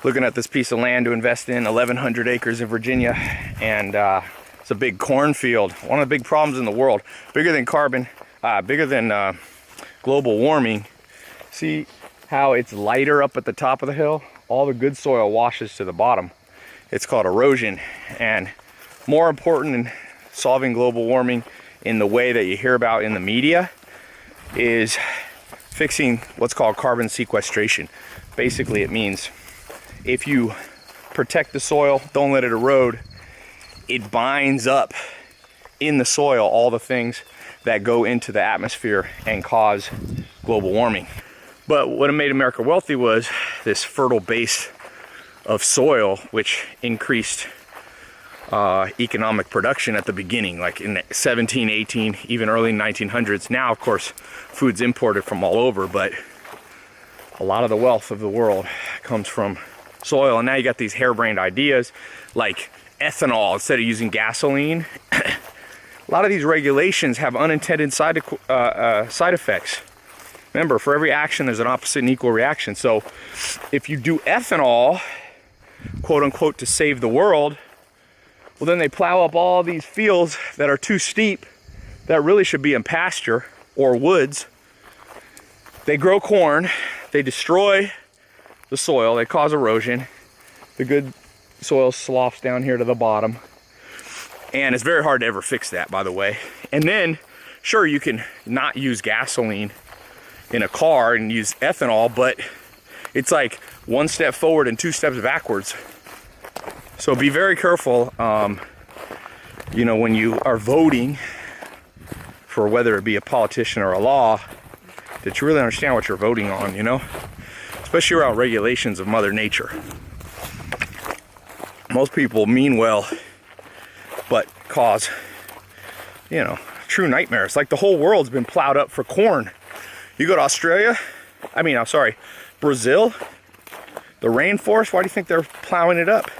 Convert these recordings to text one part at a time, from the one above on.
looking at this piece of land to invest in, 1,100 acres in Virginia, and it's a big cornfield. One of the big problems in the world, bigger than global warming. See how it's lighter up at the top of the hill? All the good soil washes to the bottom. It's called erosion. And more important in solving global warming in the way that you hear about in the media is fixing what's called carbon sequestration. Basically, it means if you protect the soil, don't let it erode, it binds up in the soil all the things that go into the atmosphere and cause global warming. But what made America wealthy was this fertile base of soil, which increased economic production at the beginning, like in the 17, 18, even early 1900s. Now, of course, food's imported from all over, but a lot of the wealth of the world comes from soil. And now you got these harebrained ideas like ethanol instead of using gasoline. A lot of these regulations have unintended side effects. Remember, for every action, there's an opposite and equal reaction. So if you do ethanol, quote unquote, to save the world, well, then they plow up all these fields that are too steep that really should be in pasture or woods. They grow corn, they destroy the soil, they cause erosion. The good soil sloughs down here to the bottom. And it's very hard to ever fix that, by the way. And then, sure, you can not use gasoline in a car and use ethanol, but it's like one step forward and two steps backwards. So be very careful, you know, when you are voting for whether it be a politician or a law, that you really understand what you're voting on, you know? Especially around regulations of Mother Nature. Most people mean well, but cause, you know, true nightmares. Like the whole world's been plowed up for corn. You go to Brazil, the rainforest, why do you think they're plowing it up?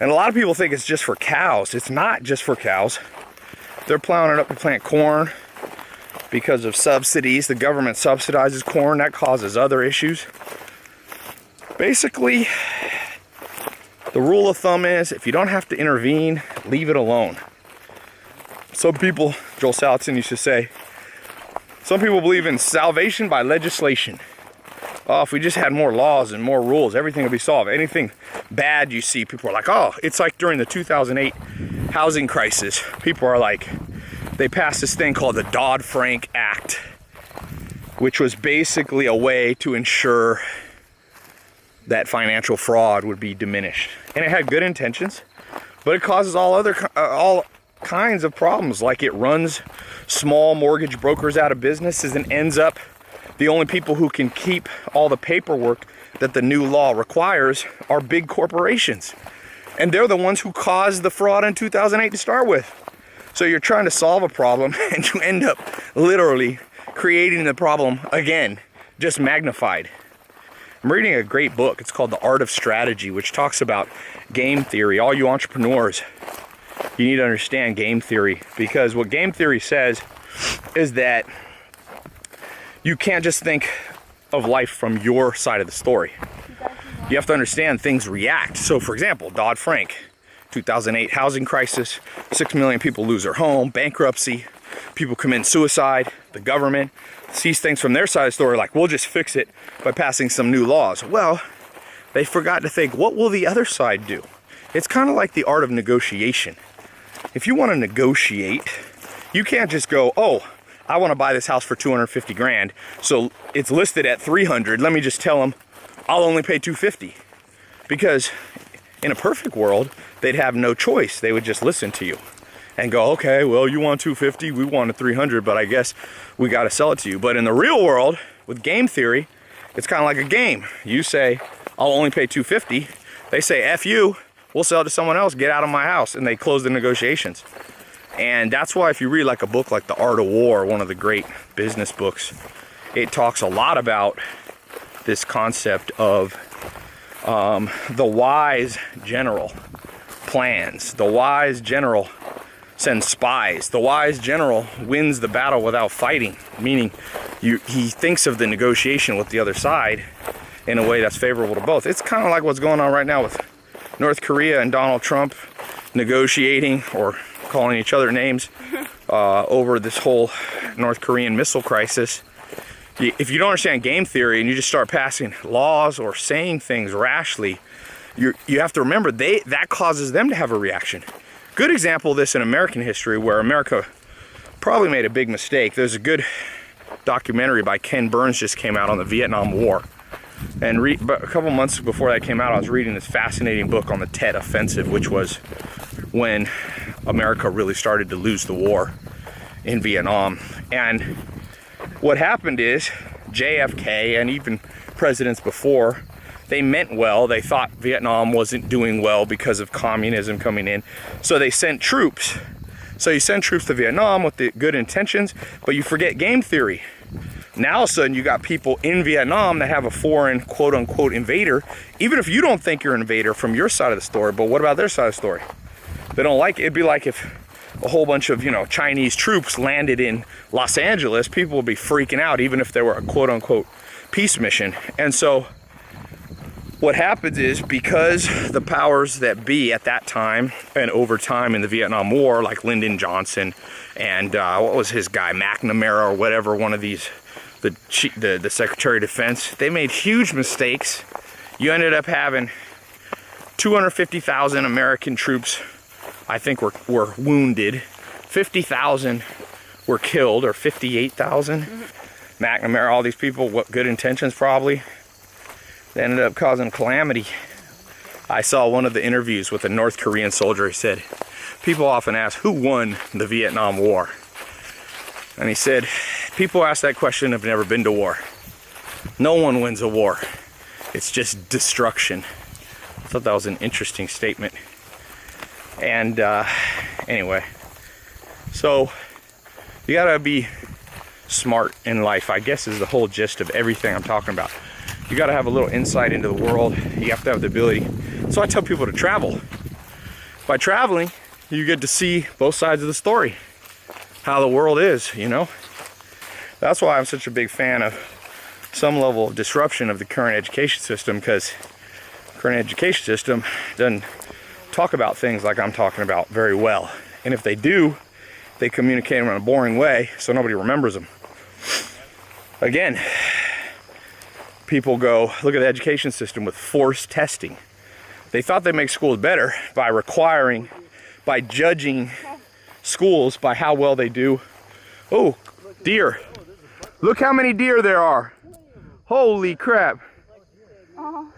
And a lot of people think it's just for cows. It's not just for cows. They're plowing it up to plant corn because of subsidies. The government subsidizes corn. That causes other issues. Basically, the rule of thumb is if you don't have to intervene, leave it alone. Some people, Joel Salatin used to say, some people believe in salvation by legislation. Oh, if we just had more laws and more rules, everything would be solved. Anything bad you see, people are like, oh, it's like during the 2008 housing crisis. People are like, they passed this thing called the Dodd-Frank Act, which was basically a way to ensure that financial fraud would be diminished. And it had good intentions, but it causes all kinds of problems. Like it runs small mortgage brokers out of businesses and ends up the only people who can keep all the paperwork that the new law requires are big corporations. And they're the ones who caused the fraud in 2008 to start with. So you're trying to solve a problem and you end up literally creating the problem again, just magnified. I'm reading a great book. It's called The Art of Strategy, which talks about game theory. All you entrepreneurs, you need to understand game theory, because what game theory says is that you can't just think of life from your side of the story. You have to understand things react. So for example, Dodd-Frank, 2008 housing crisis, 6 million people lose their home, bankruptcy, people commit suicide, the government sees things from their side of the story like, we'll just fix it by passing some new laws. Well, they forgot to think, what will the other side do? It's kind of like the art of negotiation. If you want to negotiate, you can't just go, oh, I want to buy this house for 250 grand, so it's listed at 300. Let me just tell them I'll only pay 250. Because in a perfect world, they'd have no choice. They would just listen to you and go, okay, well, you want 250, we want a 300, but I guess we got to sell it to you. But in the real world, with game theory, it's kind of like a game. You say, I'll only pay 250. They say, F you, we'll sell it to someone else, get out of my house. And they close the negotiations. And that's why if you read like a book like The Art of War, one of the great business books, it talks a lot about this concept of the wise general plans. The wise general sends spies. The wise general wins the battle without fighting, meaning he thinks of the negotiation with the other side in a way that's favorable to both. It's kind of like what's going on right now with North Korea and Donald Trump negotiating or calling each other names over this whole North Korean missile crisis. If you don't understand game theory and you just start passing laws or saying things rashly, you have to remember that causes them to have a reaction. Good example of this in American history, where America probably made a big mistake. There's a good documentary by Ken Burns just came out on the Vietnam War. And but a couple months before that came out, I was reading this fascinating book on the Tet Offensive, which was when America really started to lose the war in Vietnam. And what happened is JFK and even presidents before, they meant well. They thought Vietnam wasn't doing well because of communism coming in. So they sent troops. So you send troops to Vietnam with the good intentions, but you forget game theory. Now all of a sudden you got people in Vietnam that have a foreign quote unquote invader, even if you don't think you're an invader from your side of the story, but what about their side of the story? They don't like it. It'd be like if a whole bunch of, Chinese troops landed in Los Angeles, people would be freaking out even if they were a quote unquote peace mission. And so what happens is, because the powers that be at that time and over time in the Vietnam War, like Lyndon Johnson and what was his guy, McNamara or whatever, one of these, the Secretary of Defense, they made huge mistakes. You ended up having 250,000 American troops, I think, were wounded. 50,000 were killed, or 58,000. McNamara, all these people, what good intentions probably. They ended up causing calamity. I saw one of the interviews with a North Korean soldier. He said, people often ask, who won the Vietnam War? And he said, people ask that question have never been to war. No one wins a war. It's just destruction. I thought that was an interesting statement. And anyway, so you gotta be smart in life, I guess, is the whole gist of everything I'm talking about. You got to have a little insight into the world. You have to have the ability. So I tell people to travel. By traveling, you get to see both sides of the story, how the world is, That's why I'm such a big fan of some level of disruption of the current education system, because the current education system doesn't talk about things like I'm talking about very well. And if they do, they communicate them in a boring way so nobody remembers them. Again, people go, look at the education system with forced testing. They thought they'd make schools better by judging schools by how well they do. Oh, deer. Look how many deer there are. Holy crap. Oh,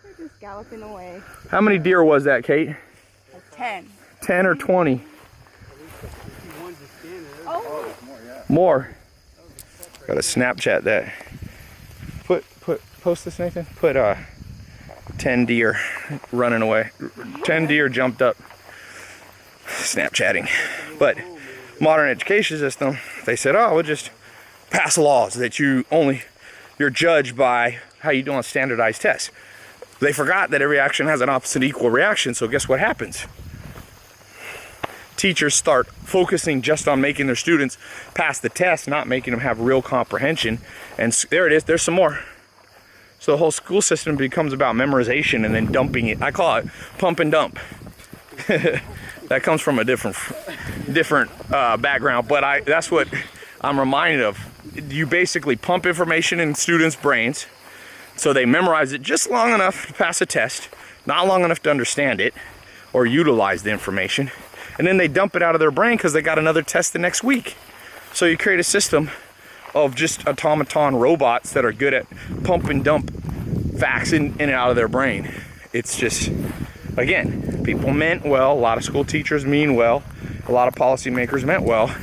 they're just galloping away. How many deer was that, Kate? 10. 10 or 20? Oh. More. Gotta Snapchat that. Post this, Nathan. Put 10 deer running away. 10 deer jumped up. Snapchatting. But modern education system, they said, oh, we'll just pass laws that you're judged by how you do on standardized tests. They forgot that every action has an opposite equal reaction, so guess what happens? Teachers start focusing just on making their students pass the test, not making them have real comprehension. And there it is, there's some more. So the whole school system becomes about memorization and then dumping it. I call it pump and dump. That comes from a different background, but that's what I'm reminded of. You basically pump information in students' brains so they memorize it just long enough to pass a test, not long enough to understand it or utilize the information, and then they dump it out of their brain because they got another test the next week. So you create a system of just automaton robots that are good at pump and dump facts in and out of their brain. It's just, again, people meant well, a lot of school teachers mean well, a lot of policymakers meant well,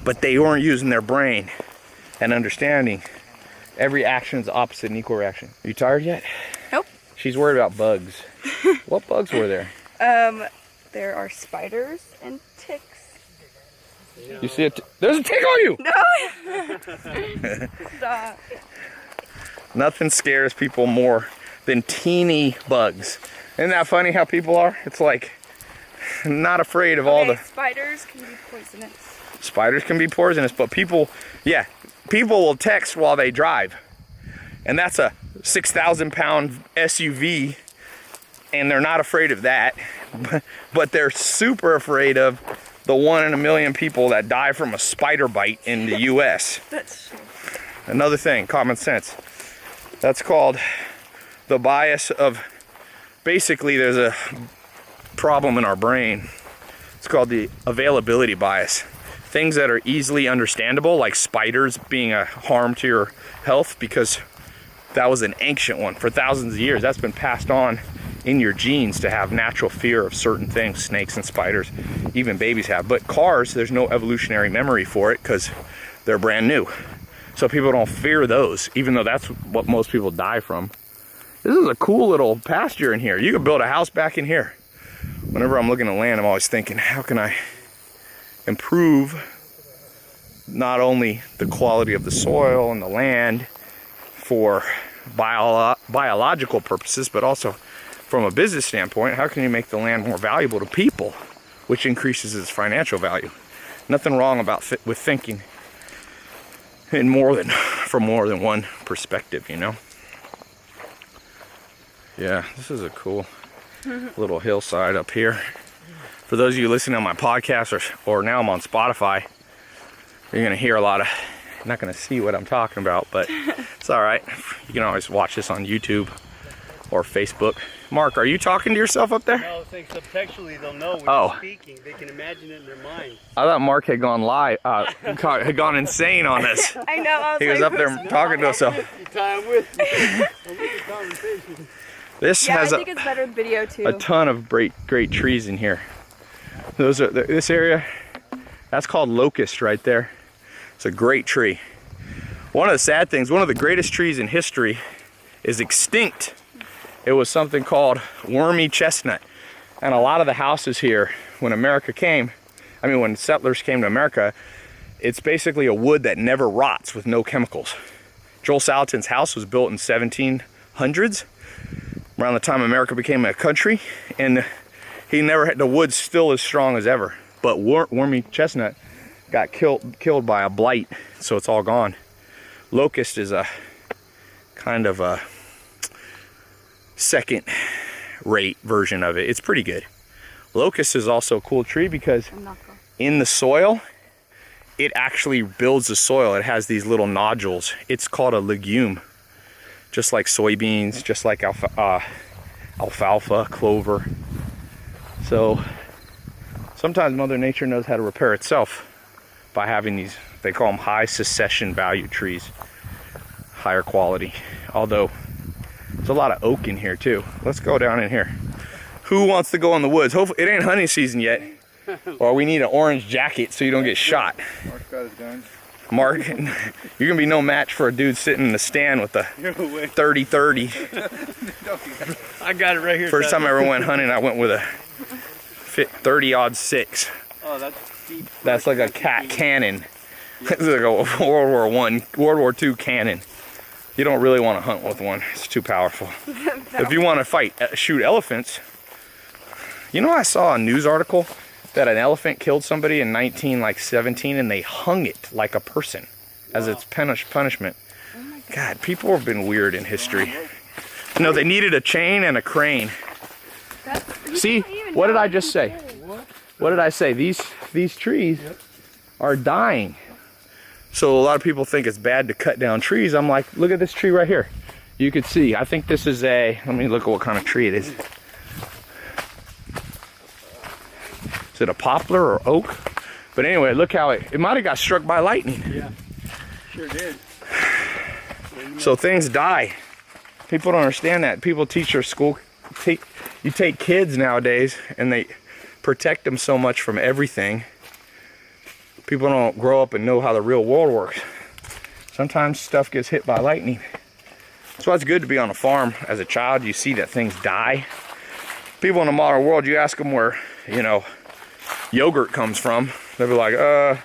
but they weren't using their brain and understanding every action is opposite and equal reaction. Are you tired yet? Nope. She's worried about bugs. What bugs were there? There are spiders and ticks. You see it? There's a tick on you! No! Stop. Nothing scares people more than teeny bugs. Isn't that funny how people are? It's like, not afraid of all the... Spiders can be poisonous. Spiders can be poisonous, but people will text while they drive. And that's a 6,000-pound SUV, and they're not afraid of that, but they're super afraid of the 1 in a million people that die from a spider bite in the US. That's true. Another thing, common sense. That's called the bias of, basically there's a problem in our brain. It's called the availability bias. Things that are easily understandable, like spiders being a harm to your health, because that was an ancient one for thousands of years. That's been passed on in your genes to have natural fear of certain things, snakes and spiders, even babies have. But cars, there's no evolutionary memory for it because they're brand new. So people don't fear those, even though that's what most people die from. This is a cool little pasture in here. You could build a house back in here. Whenever I'm looking at land, I'm always thinking, how can I improve not only the quality of the soil and the land for biological purposes, but also from a business standpoint, how can you make the land more valuable to people, which increases its financial value? Nothing wrong about with thinking in from more than one perspective, you know? Yeah, this is a cool little hillside up here. For those of you listening on my podcast, or now I'm on Spotify, you're gonna hear a lot of, you're not gonna see what I'm talking about, but it's all right. You can always watch this on YouTube or Facebook. Mark, are you talking to yourself up there? No, I think subtextually they'll know when you're speaking. They can imagine it in their mind. I thought Mark had gone live, had gone insane on us. I know. He was up there talking to himself. You tie them with me. I'm with the conversation. This has I think it's better with video too. a ton of great trees in here. Those are this area. That's called locust right there. It's a great tree. One of the sad things, one of the greatest trees in history is extinct. It was something called wormy chestnut. And a lot of the houses here, when when settlers came to America, it's basically a wood that never rots with no chemicals. Joel Salatin's house was built in 1700s, around the time America became a country, and he never had, the wood's still as strong as ever. But wormy chestnut got killed by a blight, so it's all gone. Locust is a kind of a second-rate version of it. It's pretty good. Locust is also a cool tree because in the soil, it actually builds the soil. It has these little nodules. It's called a legume, just like soybeans, just like alfalfa, clover. So sometimes Mother Nature knows how to repair itself by having these, they call them high succession value trees, higher quality. Although there's a lot of oak in here too. Let's go down in here. Who wants to go in the woods? Hopefully, it ain't hunting season yet, or we need an orange jacket so you don't get shot. Mark's got his guns. Mark, you're gonna be no match for a dude sitting in the stand with a 30-30. I got it right here. First time I ever went hunting, I went with a 30-06. Oh, that's deep. That's like a cat cannon. It's like a World War II cannon. You don't really want to hunt with one. It's too powerful. If you want to shoot elephants, you know, I saw a news article that an elephant killed somebody in 1917 and they hung it like a person as its punishment. Oh God, people have been weird in history. You know, they needed a chain and a crane. See, what did I just say? What did I say? These trees are dying. So a lot of people think it's bad to cut down trees. I'm like, look at this tree right here. You could see, I think this is let me look at what kind of tree it is. Is it a poplar or oak? But anyway, look how it might have got struck by lightning. Yeah, sure did. So things die. People don't understand that. People teach their school, you take kids nowadays and they protect them so much from everything. People don't grow up and know how the real world works. Sometimes stuff gets hit by lightning. That's why it's good to be on a farm. As a child, you see that things die. People in the modern world, you ask them where, you know, yogurt comes from. They'll be like, it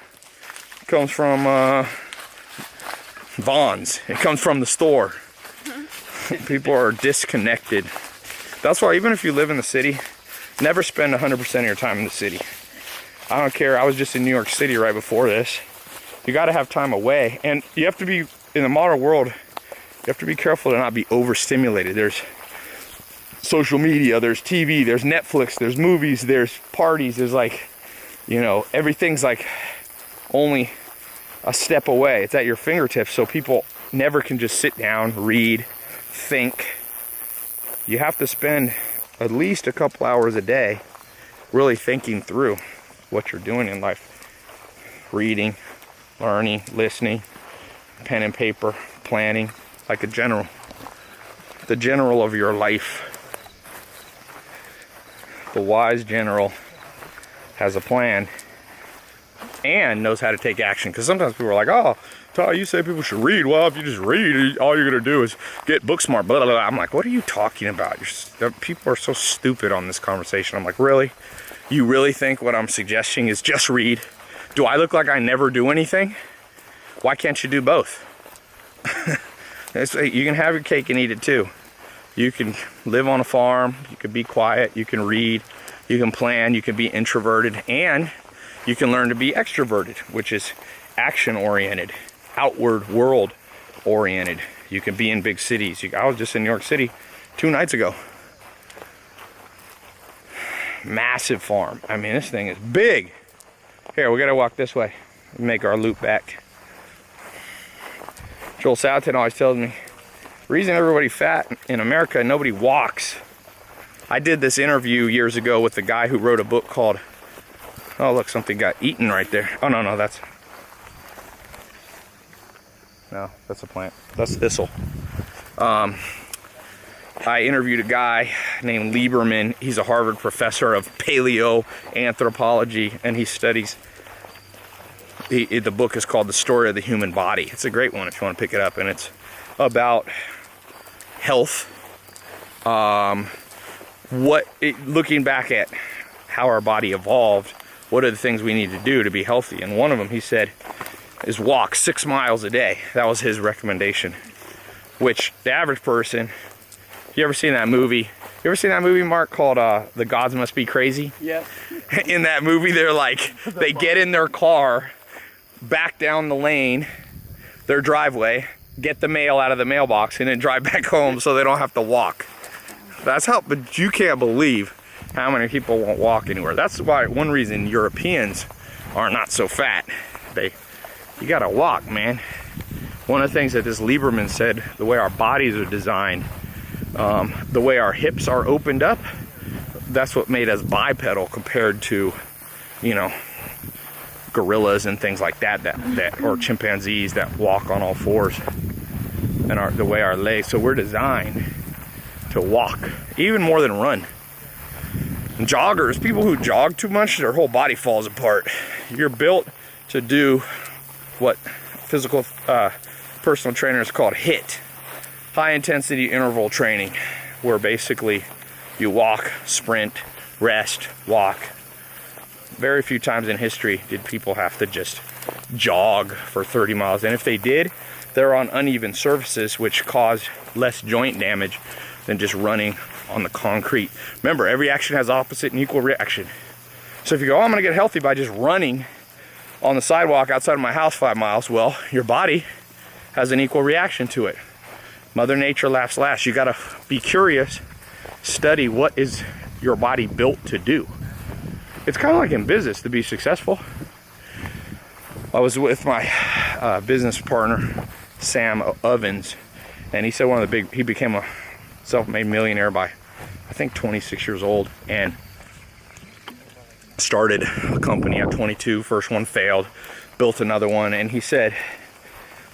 comes from Vons. It comes from the store. People are disconnected. That's why even if you live in the city, never spend 100% of your time in the city. I don't care. I was just in New York City right before this. You got to have time away. And you have to be, in the modern world, have to be careful to not be overstimulated. There's social media, there's TV, there's Netflix, there's movies, there's parties, there's like, you know, everything's like only a step away. It's at your fingertips, so people never can just sit down, read, think. You have to spend at least a couple hours a day really thinking through what you're doing in life. Reading, learning, listening, pen and paper, planning, like a general. The general of your life. The wise general has a plan and knows how to take action. Because sometimes people are like, oh, Ty, you say people should read. Well, if you just read, all you're going to do is get book smart. Blah, blah, blah. I'm like, what are you talking about? People are so stupid on this conversation. I'm like, really? You really think what I'm suggesting is just read? Do I look like I never do anything? Why can't you do both? You can have your cake and eat it too. You can live on a farm, you can be quiet, you can read, you can plan, you can be introverted, and you can learn to be extroverted, which is action-oriented, outward world-oriented. You can be in big cities. I was just in New York City 2 nights ago. Massive farm. I mean, this thing is big. Here, we gotta walk this way and make our loop back. Joel Salatin always tells me, the reason everybody's fat in America, nobody walks. I did this interview years ago with the guy who wrote a book called, oh look, something got eaten right there. Oh no, that's a plant. That's thistle. I interviewed a guy named Lieberman. He's a Harvard professor of paleoanthropology, and he studies, the book is called The Story of the Human Body. It's a great one if you want to pick it up, and it's about health, looking back at how our body evolved, what are the things we need to do to be healthy? And one of them, he said, is walk 6 miles a day. That was his recommendation, which the average person, you ever seen that movie? You ever seen that movie, Mark, called The Gods Must Be Crazy? Yeah. In that movie, they're like, they get in their car, back down the lane, their driveway, get the mail out of the mailbox, and then drive back home so they don't have to walk. That's how, but you can't believe how many people won't walk anywhere. That's why, one reason Europeans are not so fat. You gotta walk, man. One of the things that this Lieberman said, the way our bodies are designed, the way our hips are opened up, that's what made us bipedal compared to, you know, gorillas and things like that or chimpanzees that walk on all fours, and the way our legs. So we're designed to walk, even more than run. And joggers, people who jog too much, their whole body falls apart. You're built to do what physical personal trainers call HIIT, high intensity interval training, where basically you walk, sprint, rest, walk. Very few times in history did people have to just jog for 30 miles. And if they did, they're on uneven surfaces, which cause less joint damage than just running on the concrete. Remember, every action has opposite and equal reaction. So if you go, oh, I'm gonna get healthy by just running on the sidewalk outside of my house 5 miles, well, your body has an equal reaction to it. Mother Nature laughs last. You gotta be curious, study what is your body built to do. It's kind of like in business to be successful. I was with my business partner, Sam Ovens, and he said he became a self-made millionaire by, I think, 26 years old, and started a company at 22. First one failed, built another one, and he said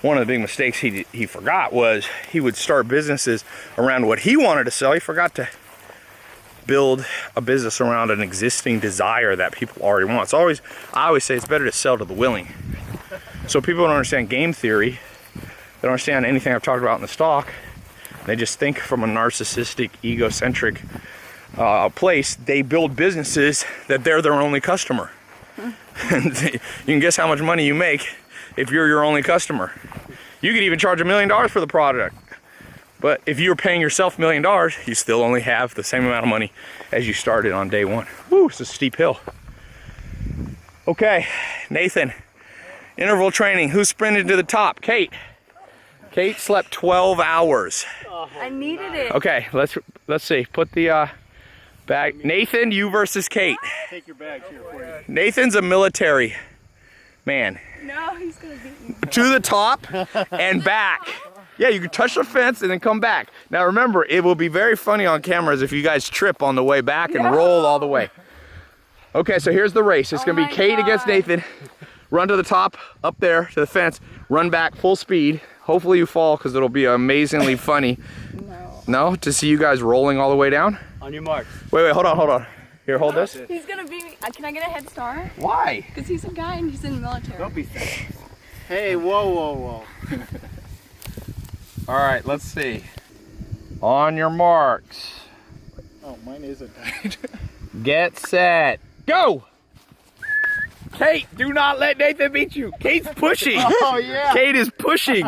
one of the big mistakes he forgot was he would start businesses around what he wanted to sell. He forgot to build a business around an existing desire that people already want. So I always say it's better to sell to the willing. So people don't understand game theory. They don't understand anything I've talked about in the stock. They just think from a narcissistic, egocentric place. They build businesses that they're their only customer. And you can guess how much money you make if you're your only customer. You could even charge $1 million for the product. But if you were paying yourself $1 million, you still only have the same amount of money as you started on day one. Woo, it's a steep hill. Okay, Nathan, interval training. Who sprinted to the top? Kate. Kate slept 12 hours. I needed it. Okay, let's see. Put the bag. Nathan, you versus Kate. Take your bags here for you. Nathan's a military man. No, he's gonna beat me. To the top and back. Yeah, you can touch the fence and then come back. Now remember, it will be very funny on cameras if you guys trip on the way back and roll all the way. Okay, so here's the race. It's gonna be Kate against Nathan. Run to the top, up there to the fence, run back full speed. Hopefully you fall because it'll be amazingly funny. No, to see you guys rolling all the way down? On your marks. Wait, hold on. Here, hold this. He's gonna beat me. Can I get a head start? Why? Because he's a guy and he's in the military. Don't be sad. Hey, whoa. All right, let's see. On your marks. Oh, mine isn't tied. Get set. Go! Kate, do not let Nathan beat you. Kate's pushing. Oh, yeah. Kate is pushing.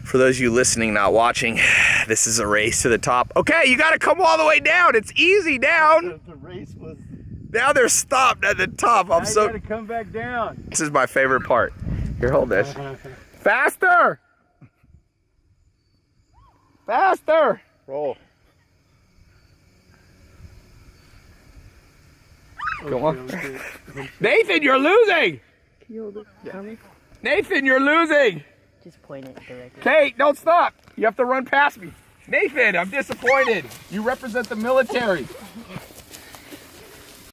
For those of you listening, not watching, this is a race to the top. Okay, you gotta come all the way down. It's easy down. The race was... Now they're stopped at the top. I'm so... gotta come back down. This is my favorite part. Here, hold this. Faster! Faster! Roll. Come on. Nathan, you're losing! Can you hold it for me? Nathan, you're losing! Just point it directly. Kate, don't stop! You have to run past me. Nathan, I'm disappointed. You represent the military.